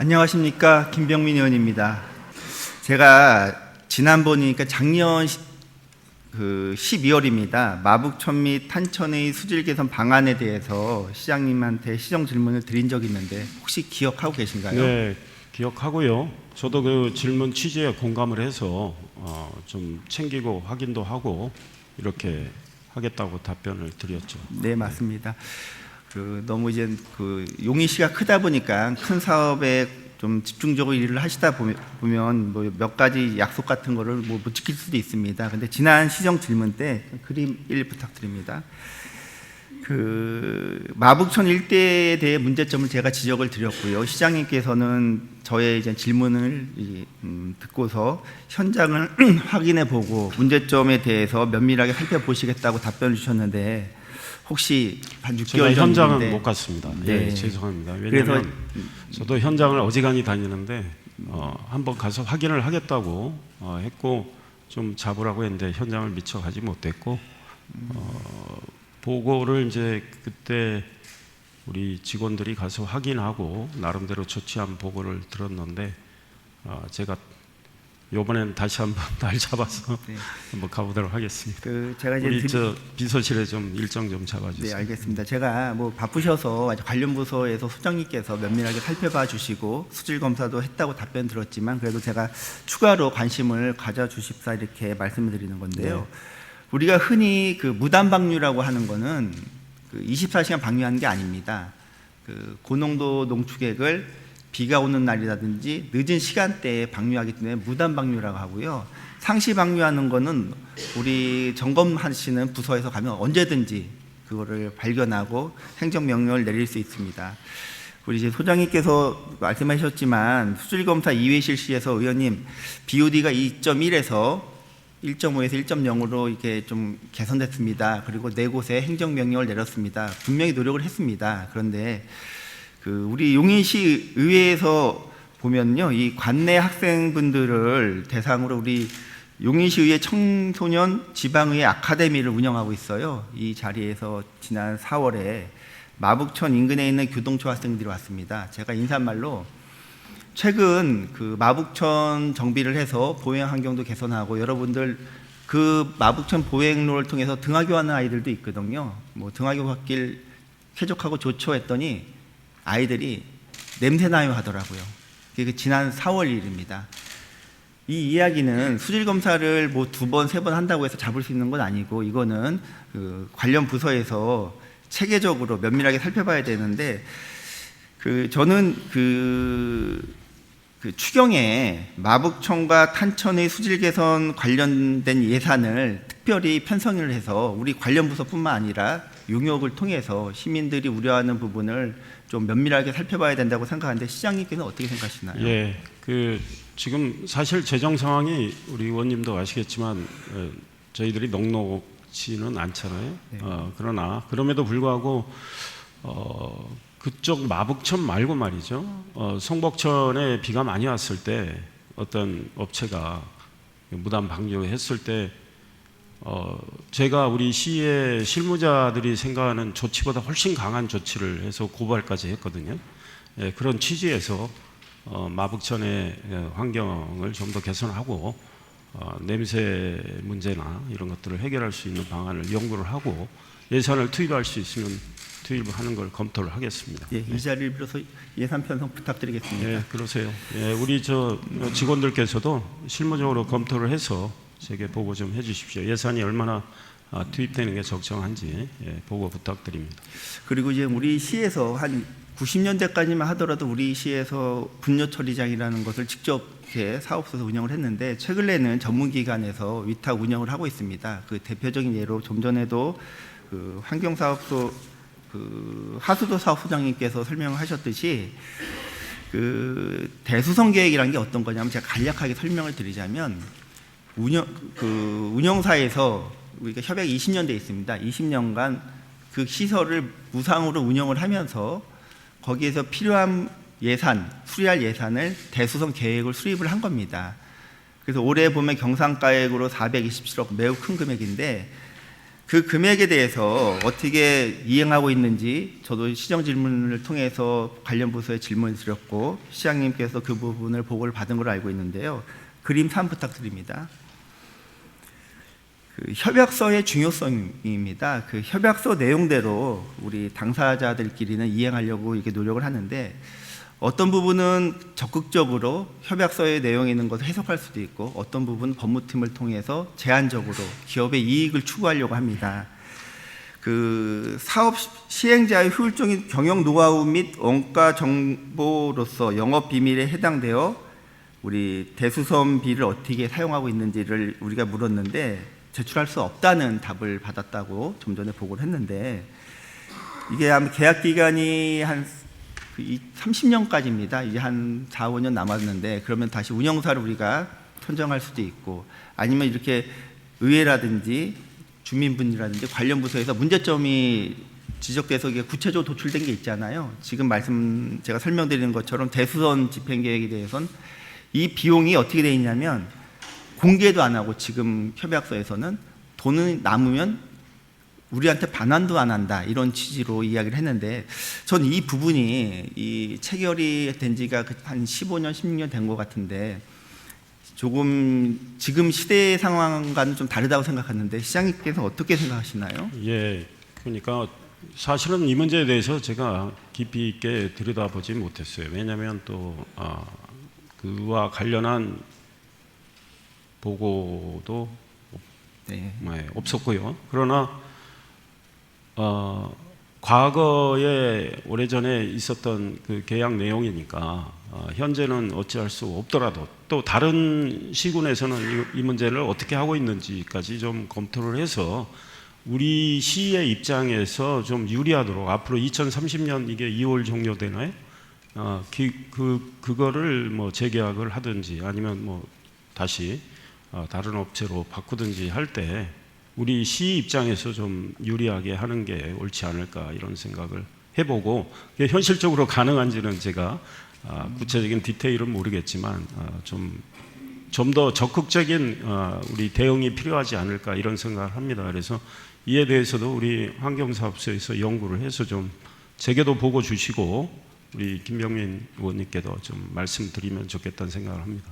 안녕하십니까, 김병민 의원입니다. 제가 지난번이니까 작년 12월입니다. 마북천 및 탄천의 수질 개선 방안에 대해서 시장님한테 시정 질문을 드린 적이 있는데 혹시 기억하고 계신가요? 네, 기억하고요. 저도 그 질문 취지에 공감을 해서 좀 챙기고 확인도 하고 이렇게 하겠다고 답변을 드렸죠. 네, 맞습니다. 너무 이제 용인시가 크다 보니까 큰 사업에 좀 집중적으로 일을 하시다 보면 뭐 몇 가지 약속 같은 거를 못 지킬 수도 있습니다. 근데 지난 시정 질문 때 그림 1 부탁드립니다. 마북천 일대에 대해 문제점을 제가 지적을 드렸고요. 시장님께서는 저의 이제 질문을 듣고서 현장을 확인해 보고 문제점에 대해서 면밀하게 살펴보시겠다고 답변을 주셨는데 혹시 한 6개월 제가 전인데 현장은 못 갔습니다. 네. 예, 죄송합니다. 왜냐하면 저도 현장을 어지간히 다니는데 한번 가서 확인을 하겠다고 했고 좀 잡으라고 했는데 현장을 미처 가지 못했고 보고를 이제 그때 우리 직원들이 가서 확인하고 나름대로 조치한 보고를 들었는데 제가 이번엔 다시 한번 날 잡아서 네. 한번 가보도록 하겠습니다. 제가 이제 우리 저 비서실에 좀 일정 좀 잡아주세요. 네, 알겠습니다. 제가 뭐 바쁘셔서 아직 관련 부서에서 소장님께서 면밀하게 살펴봐 주시고 수질 검사도 했다고 답변 들었지만 그래도 제가 추가로 관심을 가져주십사 이렇게 말씀을 드리는 건데요. 네. 우리가 흔히 무단 방류라고 하는 거는 24시간 방류하는 게 아닙니다. 고농도 농축액을 비가 오는 날이라든지 늦은 시간대에 방류하기 때문에 무단 방류라고 하고요. 상시 방류하는 거는 우리 점검하시는 부서에서 가면 언제든지 그거를 발견하고 행정명령을 내릴 수 있습니다. 우리 이제 소장님께서 말씀하셨지만 수질검사 2회 실시에서 의원님 BOD가 2.1에서 1.5에서 1.0으로 이렇게 좀 개선됐습니다. 그리고 4곳에 행정명령을 내렸습니다. 분명히 노력을 했습니다. 그런데 우리 용인시 의회에서 보면요, 이 관내 학생분들을 대상으로 우리 용인시 의회 청소년 지방의회 아카데미를 운영하고 있어요. 이 자리에서 지난 4월에 마북천 인근에 있는 교동초 학생들이 왔습니다. 제가 인사말로 최근 마북천 정비를 해서 보행 환경도 개선하고 여러분들 마북천 보행로를 통해서 등하교하는 아이들도 있거든요. 뭐 등하교 갓길 쾌적하고 좋죠 했더니 아이들이 냄새나요 하더라고요. 그게 지난 4월 일입니다. 이 이야기는 수질 검사를 뭐 2번, 3번 한다고 해서 잡을 수 있는 건 아니고 이거는 관련 부서에서 체계적으로 면밀하게 살펴봐야 되는데 저는 추경에 마북천과 탄천의 수질 개선 관련된 예산을 특별히 편성을 해서 우리 관련 부서뿐만 아니라 용역을 통해서 시민들이 우려하는 부분을 좀 면밀하게 살펴봐야 된다고 생각하는데 시장님께서는 어떻게 생각하시나요? 예, 지금 사실 재정 상황이 우리 의원님도 아시겠지만 저희들이 넉넉지는 않잖아요. 네. 그러나 그럼에도 불구하고 그쪽 마북천 말고 말이죠. 성북천에 비가 많이 왔을 때 어떤 업체가 무단 방류했을 때 제가 우리 시의 실무자들이 생각하는 조치보다 훨씬 강한 조치를 해서 고발까지 했거든요. 예, 그런 취지에서 마북천의 환경을 좀 더 개선하고 냄새 문제나 이런 것들을 해결할 수 있는 방안을 연구를 하고 예산을 투입할 수 있으면 투입을 하는 걸 검토를 하겠습니다. 예, 이 자리를 빌어서 예산 편성 부탁드리겠습니다. 예, 그러세요. 예, 우리 직원들께서도 실무적으로 검토를 해서 제게 보고 좀 해주십시오. 예산이 얼마나 투입되는 게 적정한지 보고 부탁드립니다. 그리고 이제 우리 시에서 한 90년대까지만 하더라도 우리 시에서 분뇨 처리장이라는 것을 직접 이렇게 사업소에서 운영을 했는데 최근에는 전문기관에서 위탁 운영을 하고 있습니다. 대표적인 예로 좀 전에도 환경사업소 하수도 사업소장님께서 설명하셨듯이 대수성 계획이라는 게 어떤 거냐면 제가 간략하게 설명을 드리자면 운영사에서 우리가 협약 20년 돼 있습니다. 20년간 그 시설을 무상으로 운영을 하면서 거기에서 필요한 예산, 수리할 예산을 대수성 계획을 수립을 한 겁니다. 그래서 올해 보면 경상가액으로 427억 매우 큰 금액인데 그 금액에 대해서 어떻게 이행하고 있는지 저도 시정 질문을 통해서 관련 부서에 질문을 드렸고 시장님께서 그 부분을 보고를 받은 걸로 알고 있는데요. 그림 3 부탁드립니다. 그 협약서의 중요성입니다. 그 협약서 내용대로 우리 당사자들끼리는 이행하려고 이렇게 노력을 하는데 어떤 부분은 적극적으로 협약서의 내용에 있는 것을 해석할 수도 있고 어떤 부분은 법무팀을 통해서 제한적으로 기업의 이익을 추구하려고 합니다. 그 사업 시행자의 효율적인 경영 노하우 및 원가 정보로서 영업 비밀에 해당되어 우리 대수선비를 어떻게 사용하고 있는지를 우리가 물었는데 제출할 수 없다는 답을 받았다고 좀 전에 보고를 했는데 이게 아마 계약 기간이 한 30년까지입니다. 이제 한 4, 5년 남았는데 그러면 다시 운영사를 우리가 선정할 수도 있고 아니면 이렇게 의회라든지 주민분이라든지 관련 부서에서 문제점이 지적돼서 이게 구체적으로 도출된 게 있잖아요. 지금 제가 설명드리는 것처럼 대수선 집행 계획에 대해서는 이 비용이 어떻게 되어 있냐면 공개도 안 하고 지금 협약서에서는 돈은 남으면 우리한테 반환도 안 한다 이런 취지로 이야기를 했는데 전 이 부분이 이 체결이 된 지가 한 15년 16년 된 것 같은데 조금 지금 시대 상황과는 좀 다르다고 생각하는데 시장님께서 어떻게 생각하시나요? 예, 그러니까 사실은 이 문제에 대해서 제가 깊이 있게 들여다보지 못했어요. 왜냐하면 또 그와 관련한 보고도 네. 없었고요. 그러나 과거에 오래전에 있었던 그 계약 내용이니까 현재는 어찌할 수 없더라도 또 다른 시군에서는 이 문제를 어떻게 하고 있는지까지 좀 검토를 해서 우리 시의 입장에서 좀 유리하도록 앞으로 2030년 이게 2월 종료되나요? 그거를 뭐 재계약을 하든지 아니면 뭐 다시 다른 업체로 바꾸든지 할 때 우리 시 입장에서 좀 유리하게 하는 게 옳지 않을까 이런 생각을 해보고 현실적으로 가능한지는 제가 구체적인 디테일은 모르겠지만 좀 더 적극적인 우리 대응이 필요하지 않을까 이런 생각을 합니다. 그래서 이에 대해서도 우리 환경사업소에서 연구를 해서 좀 제게도 보고 주시고 우리 김병민 의원님께도 좀 말씀드리면 좋겠다는 생각을 합니다.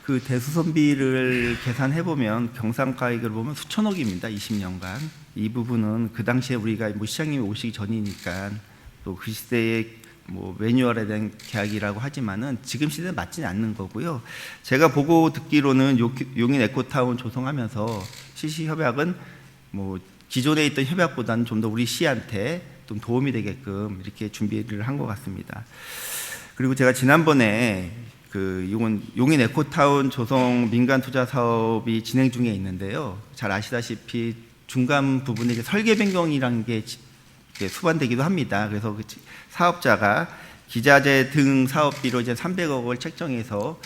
그 대수선비를 계산해 보면 경상가액을 보면 수천억입니다. 20년간. 이 부분은 그 당시에 우리가 뭐 시장님이 오시기 전이니까 또 그 시대에 뭐 매뉴얼에 대한 계약이라고 하지만은 지금 시대에 맞지는 않는 거고요. 제가 보고 듣기로는 용인 에코타운 조성하면서 CC 협약은 뭐 기존에 있던 협약보다는 좀 더 우리 시한테 좀 도움이 되게끔 이렇게 준비를 한 것 같습니다. 그리고 제가 지난번에 그 용인 에코타운 조성 민간 투자 사업이 진행 중에 있는데요. 잘 아시다시피 중간 부분에 설계 변경이라는 게 수반되기도 합니다. 그래서 그 사업자가 기자재 등 사업비로 이제 300억을 책정해서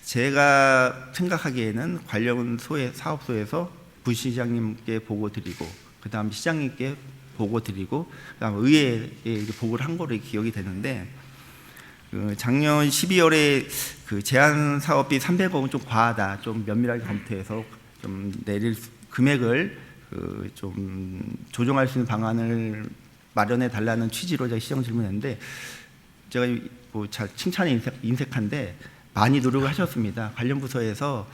제가 생각하기에는 관련 사업소에서 부시장님께 보고 드리고 그다음 시장님께 보고 드리고 그다음 의회에 보고를 한 거로 기억이 되는데 작년 12월에 그 제한 사업비 300억은 좀 과하다. 좀 면밀하게 검토해서 좀 내릴 금액을 좀 조정할 수 있는 방안을 마련해 달라는 취지로 제가 시정 질문했는데 제가 뭐 잘 칭찬에 인색한데 많이 노력을 하셨습니다. 관련 부서에서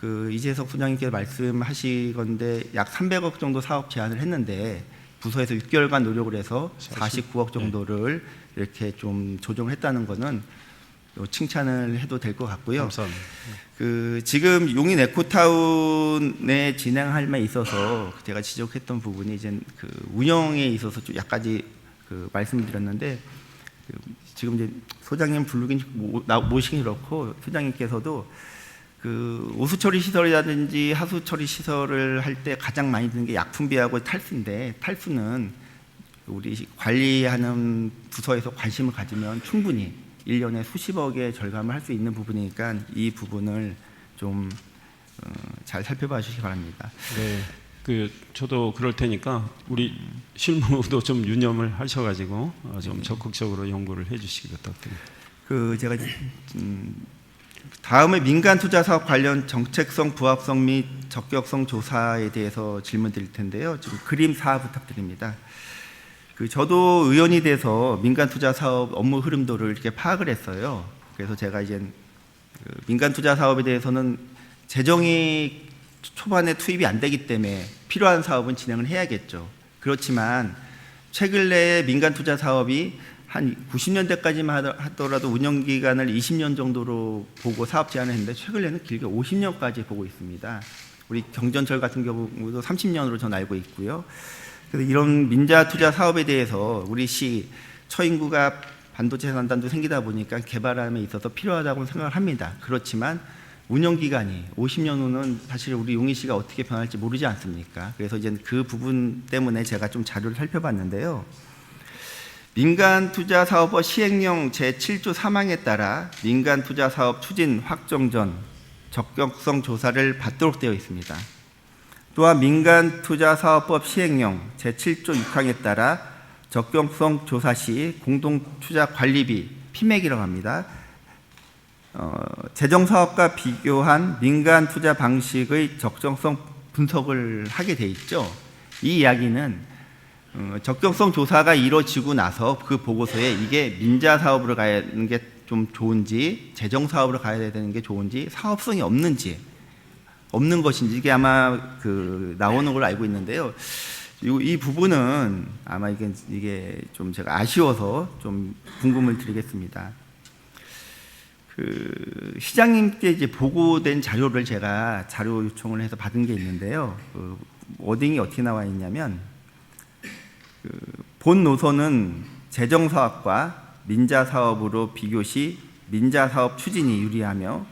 그 이재석 소장님께서 말씀하시건데 약 300억 정도 사업 제안을 했는데 부서에서 6개월간 노력을 해서 49억 정도를 이렇게 좀 조정했다는 것은 칭찬을 해도 될 것 같고요. 감사합니다. 그 지금 용인 에코타운에 진행할 에 있어서 제가 지적했던 부분이 이제 그 운영에 있어서 좀 약까지 그 말씀드렸는데 지금 이제 소장님 부르긴 모시긴 그렇고 소장님께서도 그 오수 처리 시설이라든지 하수 처리 시설을 할 때 가장 많이 드는 게 약품비하고 탈수인데 탈수는 우리 관리하는 부서에서 관심을 가지면 충분히 1년에 수십억의 절감을 할 수 있는 부분이니까 이 부분을 좀 잘 살펴봐 주시기 바랍니다. 네, 그 저도 그럴 테니까 우리 실무도 좀 유념을 하셔가지고 좀 적극적으로 연구를 해주시기 부탁드립니다. 그 제가 다음에 민간 투자 사업 관련 정책성, 부합성 및 적격성 조사에 대해서 질문 드릴 텐데요. 지금 그림 4 부탁드립니다. 저도 의원이 돼서 민간 투자 사업 업무 흐름도를 이렇게 파악을 했어요. 그래서 제가 이제 민간 투자 사업에 대해서는 재정이 초반에 투입이 안 되기 때문에 필요한 사업은 진행을 해야겠죠. 그렇지만 최근 내에 민간 투자 사업이 한 90년대까지만 하더라도 운영 기간을 20년 정도로 보고 사업 제안을 했는데 최근에는 길게 50년까지 보고 있습니다. 우리 경전철 같은 경우도 30년으로 전 알고 있고요. 그래서 이런 민자 투자 사업에 대해서 우리 시 처인구가 반도체 산단도 생기다 보니까 개발함에 있어서 필요하다고 생각을 합니다. 그렇지만 운영 기간이 50년 후는 사실 우리 용인시가 어떻게 변할지 모르지 않습니까? 그래서 이제 그 부분 때문에 제가 좀 자료를 살펴봤는데요. 민간 투자 사업법 시행령 제7조 3항에 따라 민간 투자 사업 추진 확정 전 적격성 조사를 받도록 되어 있습니다. 또한 민간 투자 사업법 시행령 제7조 6항에 따라 적격성 조사 시 공동 투자 관리비 피맥이라고 합니다. 재정 사업과 비교한 민간 투자 방식의 적정성 분석을 하게 돼 있죠. 이 이야기는 적격성 조사가 이루어지고 나서 그 보고서에 이게 민자 사업으로 가는 게 좀 좋은지, 재정 사업으로 가야 되는 게 좋은지, 사업성이 없는지, 없는 것인지 이게 아마 나오는 걸로 알고 있는데요. 이 부분은 아마 이게 좀 제가 아쉬워서 좀 궁금을 드리겠습니다. 시장님께 이제 보고된 자료를 제가 자료 요청을 해서 받은 게 있는데요. 워딩이 어떻게 나와 있냐면 본 노선은 재정 사업과 민자 사업으로 비교 시 민자 사업 추진이 유리하며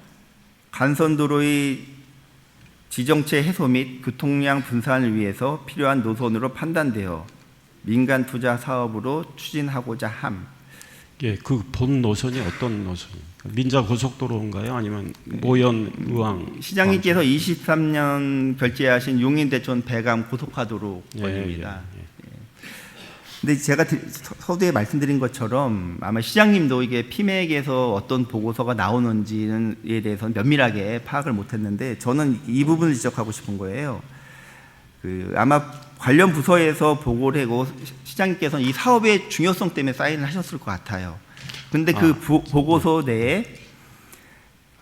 간선도로의 지정체 해소 및 교통량 분산을 위해서 필요한 노선으로 판단되어 민간 투자 사업으로 추진하고자 함. 예, 그 본 노선이 어떤 노선입니까? 민자 고속도로인가요? 아니면 모연 의왕? 시장님께서 23년 결제하신 용인 대천 배감 고속화도로 건입니다. 근데 제가 서두에 말씀드린 것처럼 아마 시장님도 이게 피맥에서 어떤 보고서가 나오는지에 대해서는 면밀하게 파악을 못했는데 저는 이 부분을 지적하고 싶은 거예요. 아마 관련 부서에서 보고를 하고 시장님께서는 이 사업의 중요성 때문에 사인을 하셨을 것 같아요. 근데 보고서 내에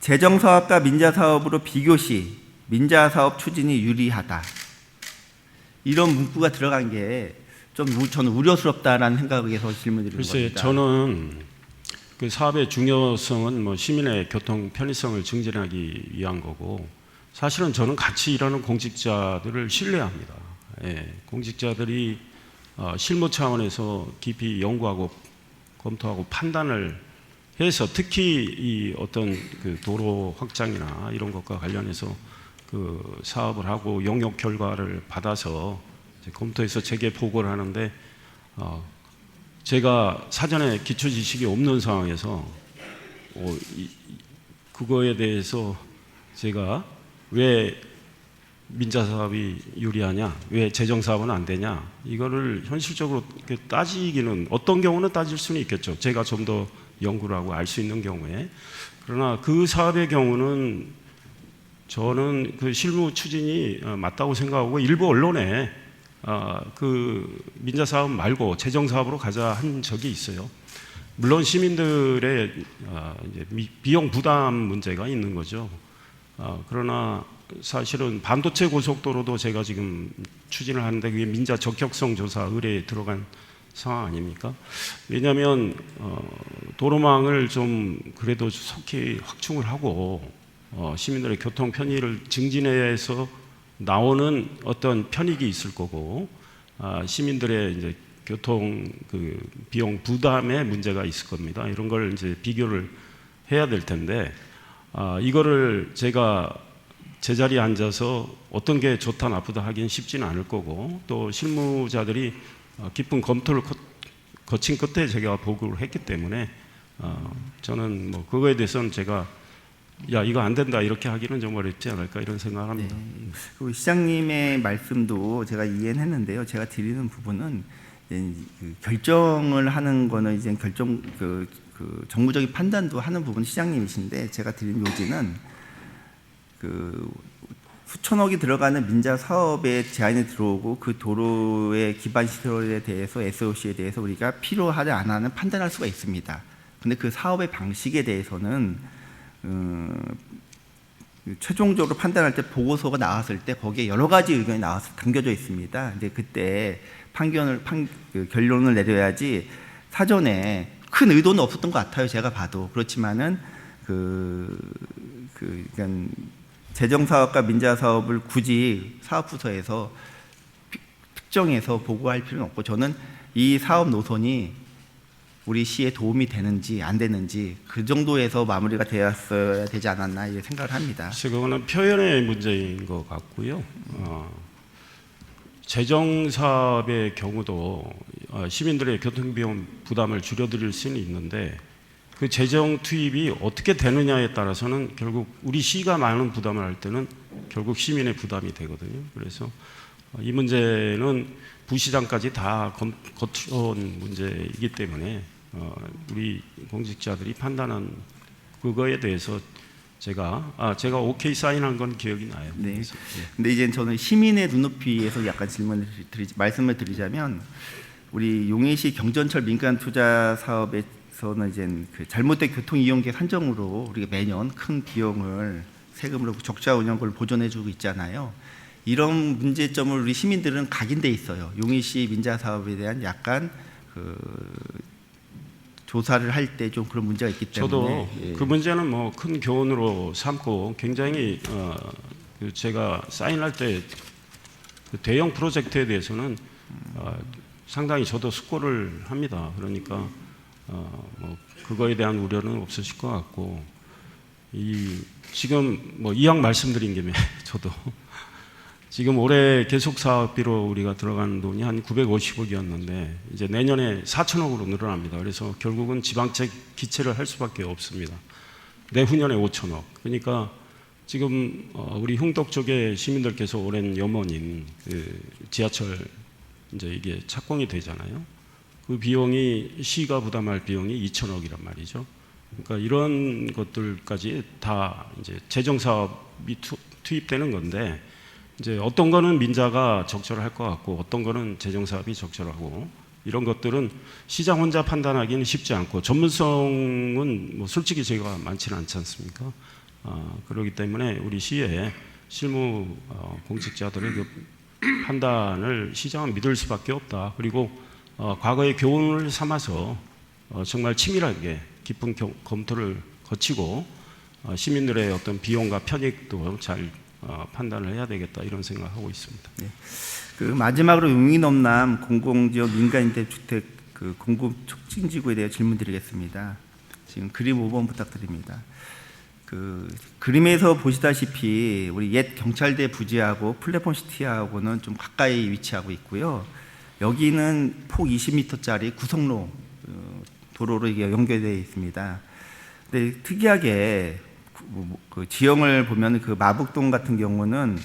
재정 사업과 민자 사업으로 비교 시 민자 사업 추진이 유리하다. 이런 문구가 들어간 게 좀 저는 우려스럽다라는 생각에서 질문드리는 글쎄, 겁니다. 저는 그 사업의 중요성은 뭐 시민의 교통 편의성을 증진하기 위한 거고 사실은 저는 같이 일하는 공직자들을 신뢰합니다. 예, 공직자들이 실무 차원에서 깊이 연구하고 검토하고 판단을 해서 특히 이 어떤 도로 확장이나 이런 것과 관련해서 사업을 하고 용역 결과를 받아서 검토해서 제게 보고를 하는데 제가 사전에 기초 지식이 없는 상황에서 그거에 대해서 제가 왜 민자 사업이 유리하냐, 왜 재정 사업은 안 되냐, 이거를 현실적으로 따지기는 어떤 경우는 따질 수는 있겠죠. 제가 좀 더 연구를 하고 알 수 있는 경우에. 그러나 그 사업의 경우는 저는 실무 추진이 맞다고 생각하고 일부 언론에 민자 사업 말고 재정 사업으로 가자 한 적이 있어요. 물론 시민들의 이제 비용 부담 문제가 있는 거죠. 그러나 사실은 반도체 고속도로도 제가 지금 추진을 하는데 그게 민자 적격성 조사 의뢰에 들어간 상황 아닙니까? 왜냐하면 도로망을 좀 그래도 속히 확충을 하고 시민들의 교통 편의를 증진해서 나오는 어떤 편익이 있을 거고 시민들의 이제 교통 비용 부담에 문제가 있을 겁니다. 이런 걸 이제 비교를 해야 될 텐데 이거를 제가 제자리에 앉아서 어떤 게 좋다 나쁘다 하긴 쉽지는 않을 거고 또 실무자들이 깊은 검토를 거친 끝에 제가 보고를 했기 때문에 저는 뭐 그거에 대해서는 제가 야 이거 안 된다 이렇게 하기는 좀 어렵지 않을까 이런 생각을 합니다. 네. 그리고 시장님의 말씀도 제가 이해는 했는데요. 제가 드리는 부분은 그 결정을 하는 거는 이제 그 정무적인 판단도 하는 부분 시장님이신데, 제가 드린 요지는 그 수천억이 들어가는 민자 사업에 제한이 들어오고 그 도로의 기반 시설에 대해서 SOC에 대해서 우리가 필요하지 안 하는 판단할 수가 있습니다. 근데 그 사업의 방식에 대해서는 최종적으로 판단할 때 보고서가 나왔을 때 거기에 여러 가지 의견이 나와서 담겨져 있습니다. 근데 그때 결론을 내려야지 사전에 큰 의도는 없었던 것 같아요. 제가 봐도. 그렇지만은 그러니까 재정사업과 민자사업을 굳이 사업부서에서 특정해서 보고할 필요는 없고, 저는 이 사업 노선이 우리 시에 도움이 되는지 안 되는지 그 정도에서 마무리가 되었어야 되지 않았나 이렇게 생각을 합니다. 그거는 표현의 문제인 것 같고요. 재정사업의 경우도 시민들의 교통비용 부담을 줄여드릴 수는 있는데, 그 재정 투입이 어떻게 되느냐에 따라서는 결국 우리 시가 많은 부담을 할 때는 결국 시민의 부담이 되거든요. 그래서 이 문제는 부시장까지 다 거쳐온 문제이기 때문에 우리 공직자들이 판단한 그거에 대해서 제가 오케이 사인한 건 기억이 나요. 네. 그래서, 근데 이제 저는 시민의 눈높이에서 약간 말씀을 드리자면, 우리 용인시 경전철 민간 투자 사업에서는 이제 그 잘못된 교통 이용객 산정으로 우리가 매년 큰 비용을 세금으로 적자 운영을 보존해주고 있잖아요. 이런 문제점을 우리 시민들은 각인돼 있어요. 용인시 민자 사업에 대한 약간 조사를 할 때 좀 그런 문제가 있기 때문에 저도 예. 그 문제는 뭐 큰 교훈으로 삼고, 굉장히 제가 사인할 때 그 대형 프로젝트에 대해서는 상당히 저도 숙고를 합니다. 그러니까 뭐 그거에 대한 우려는 없으실 것 같고, 지금 뭐 이왕 말씀드린 김에 저도 지금 올해 계속 사업비로 우리가 들어가는 돈이 한 950억이었는데 이제 내년에 4천억으로 늘어납니다. 그래서 결국은 지방채 기체를 할 수밖에 없습니다. 내후년에 5천억. 그러니까 지금 우리 흥덕 쪽에 시민들께서 오랜 염원인 그 지하철 이제 이게 착공이 되잖아요. 그 비용이 시가 부담할 비용이 2천억이란 말이죠. 그러니까 이런 것들까지 다 이제 재정 사업이 투입되는 건데, 이제 어떤 거는 민자가 적절할 것 같고 어떤 거는 재정 사업이 적절하고, 이런 것들은 시장 혼자 판단하기는 쉽지 않고 전문성은 뭐 솔직히 제가 많지는 않지 않습니까? 그렇기 때문에 우리 시의 실무 공직자들의 그 판단을 시장은 믿을 수밖에 없다. 그리고 과거의 교훈을 삼아서 정말 치밀하게 깊은 검토를 거치고 시민들의 어떤 비용과 편익도 잘 판단을 해야 되겠다, 이런 생각하고 있습니다. 네. 그 마지막으로 용인엄남 공공지역 민간임대주택 그 공급 촉진지구에 대해 질문드리겠습니다. 지금 그림 5번 부탁드립니다. 그 그림에서 보시다시피 우리 옛 경찰대 부지하고 플랫폼 시티하고는 좀 가까이 위치하고 있고요. 여기는 폭 20m짜리 구성로 도로로 이게 연결되어 있습니다. 근데 특이하게 그 지형을 보면 그 마북동 같은 경우는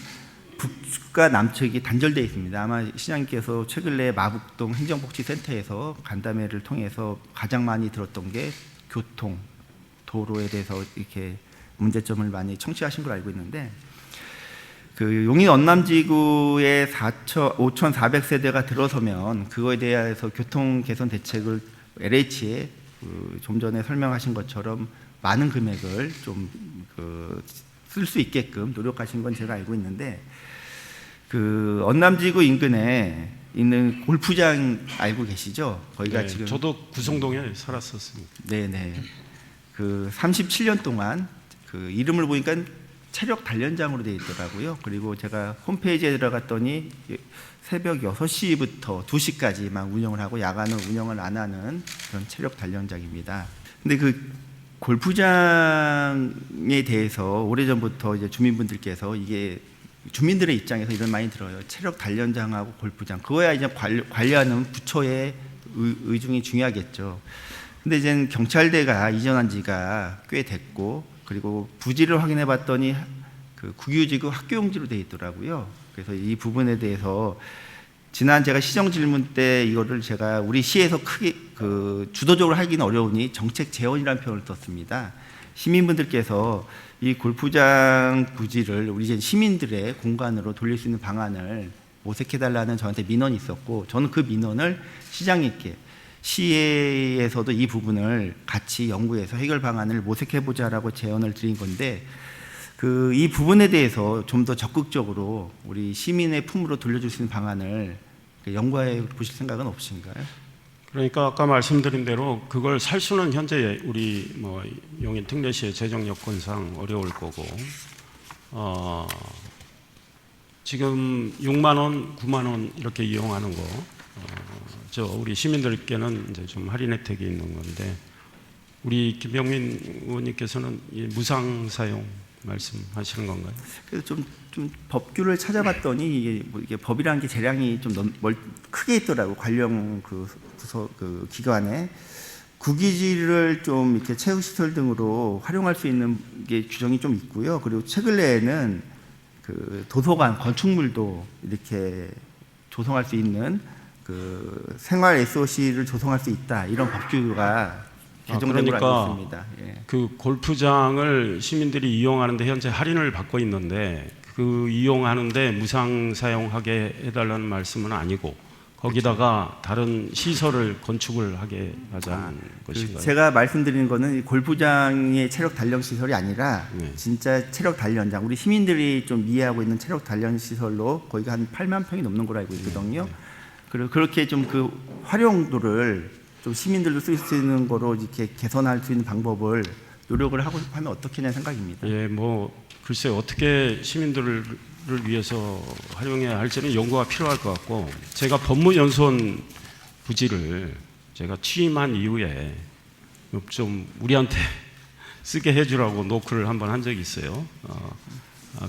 북측과 남측이 단절되어 있습니다. 아마 시장님께서 최근에 마북동 행정복지센터에서 간담회를 통해서 가장 많이 들었던 게 교통, 도로에 대해서 이렇게 문제점을 많이 청취하신 걸로 알고 있는데, 그 용인 언남지구에 5,400세대가 들어서면 그거에 대해서 교통 개선 대책을 LH에 좀 전에 설명하신 것처럼 많은 금액을 좀 쓸 수 있게끔 노력하신 건 제가 알고 있는데, 그 언남지구 인근에 있는 골프장 알고 계시죠? 거기가 네, 지금 저도 구성동에 살았었습니다. 네네. 그 37년 동안 그 이름을 보니까 체력 단련장으로 되어 있더라고요. 그리고 제가 홈페이지에 들어갔더니 새벽 6시부터 2시까지 막 운영을 하고 야간은 운영을 안 하는 그런 체력 단련장입니다. 근데 그 골프장에 대해서 오래전부터 이제 주민분들께서, 이게 주민들의 입장에서 이런 많이 들어요. 체력 단련장하고 골프장, 그거야 이제 관리하는 부처의 의중이 중요하겠죠. 근데 이제 경찰대가 이전한 지가 꽤 됐고, 그리고 부지를 확인해 봤더니 그 국유지구 학교용지로 되어 있더라고요. 그래서 이 부분에 대해서 지난 제가 시정 질문 때 이거를 제가 우리 시에서 크게 주도적으로 하기는 어려우니 정책 재원이라는 표현을 썼습니다. 시민분들께서 이 골프장 부지를 우리 이제 시민들의 공간으로 돌릴 수 있는 방안을 모색해달라는 저한테 민원이 있었고, 저는 그 민원을 시장님께 시에서도 이 부분을 같이 연구해서 해결 방안을 모색해보자라고 제언을 드린 건데, 이 부분에 대해서 좀 더 적극적으로 우리 시민의 품으로 돌려줄 수 있는 방안을 연구해 보실 생각은 없으신가요? 그러니까 아까 말씀드린 대로 그걸 살 수는 현재 우리 용인 특례시의 재정 여건상 어려울 거고, 지금 6만 원, 9만 원 이렇게 이용하는 거, 우리 시민들께는 이제 좀 할인 혜택이 있는 건데, 우리 김병민 의원님께서는 이 무상 사용 말씀하시는 건가요? 그래서 좀 법규를 찾아봤더니 이게 법이라는 게 재량이 좀 크게 있더라고. 관련 기관에 구기지를 좀 이렇게 체육시설 등으로 활용할 수 있는 게 규정이 좀 있고요. 그리고 최근에는 도서관 건축물도 이렇게 조성할 수 있는 생활 SOC를 조성할 수 있다, 이런 법규가 개정된 걸로 알고 있습니다. 예. 그 골프장을 시민들이 이용하는데 현재 할인을 받고 있는데, 그 이용하는데 무상 사용하게 해달라는 말씀은 아니고, 거기다가 다른 시설을 건축을 하게 하자는 것인가요? 제가 말씀드리는 거는 골프장의 체력 단련 시설이 아니라 진짜 체력 단련장, 우리 시민들이 좀 이해하고 있는 체력 단련 시설로 거기가 한 8만 평이 넘는 걸로 알고 있거든요. 그리고 그렇게 좀 활용도를 좀 시민들도 쓸 수 있는 거로 이렇게 개선할 수 있는 방법을 노력을 하고 하면 어떻겠냐는 생각입니다. 예, 글쎄요, 어떻게 시민들을 위해서 활용해야 할지는 연구가 필요할 것 같고, 제가 법무연수원 부지를 제가 취임한 이후에 좀 우리한테 쓰게 해주라고 노크를 한번 한 적이 있어요.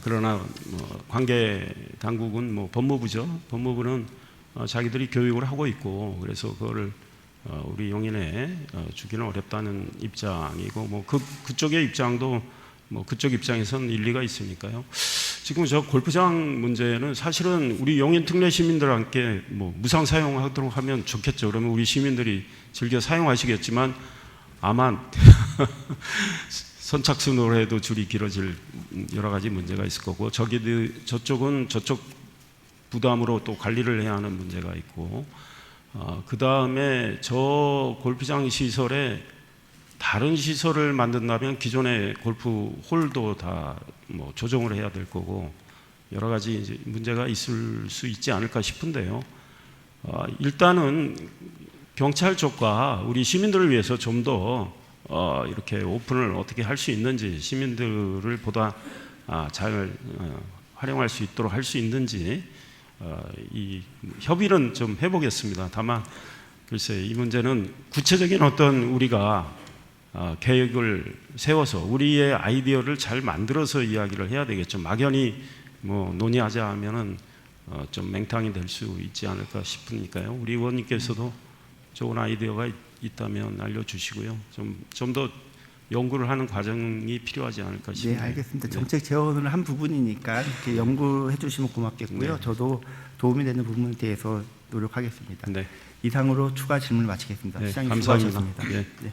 그러나 관계 당국은 법무부죠. 법무부는 자기들이 교육을 하고 있고, 그래서 그거를 우리 용인에 주기는 어렵다는 입장이고, 그쪽의 입장도 그쪽 입장에선 일리가 있으니까요. 지금 저 골프장 문제는 사실은 우리 용인 특례 시민들한테 무상 사용하도록 하면 좋겠죠. 그러면 우리 시민들이 즐겨 사용하시겠지만 아마 선착순으로 해도 줄이 길어질 여러 가지 문제가 있을 거고, 저쪽은 저쪽 부담으로 또 관리를 해야 하는 문제가 있고, 그 다음에 저 골프장 시설에 다른 시설을 만든다면 기존의 골프 홀도 다 조정을 해야 될 거고, 여러 가지 이제 문제가 있을 수 있지 않을까 싶은데요. 일단은 경찰 쪽과 우리 시민들을 위해서 좀 더 이렇게 오픈을 어떻게 할 수 있는지, 시민들을 보다 잘 활용할 수 있도록 할 수 있는지 이 협의는 좀 해보겠습니다. 다만 글쎄 이 문제는 구체적인 어떤 우리가 계획을 세워서 우리의 아이디어를 잘 만들어서 이야기를 해야 되겠죠. 막연히 논의하자 하면은 좀 맹탕이 될 수 있지 않을까 싶으니까요. 우리 의원님께서도 좋은 아이디어가 있다면 알려주시고요. 좀 더 연구를 하는 과정이 필요하지 않을까 싶습니다. 네, 알겠습니다. 정책 재원을 한 부분이니까 이렇게 연구해 주시면 고맙겠고요. 네. 저도 도움이 되는 부분에 대해서 노력하겠습니다. 네. 이상으로 추가 질문을 마치겠습니다. 네, 시장님 감사합니다. 수고하셨습니다. 네. 네.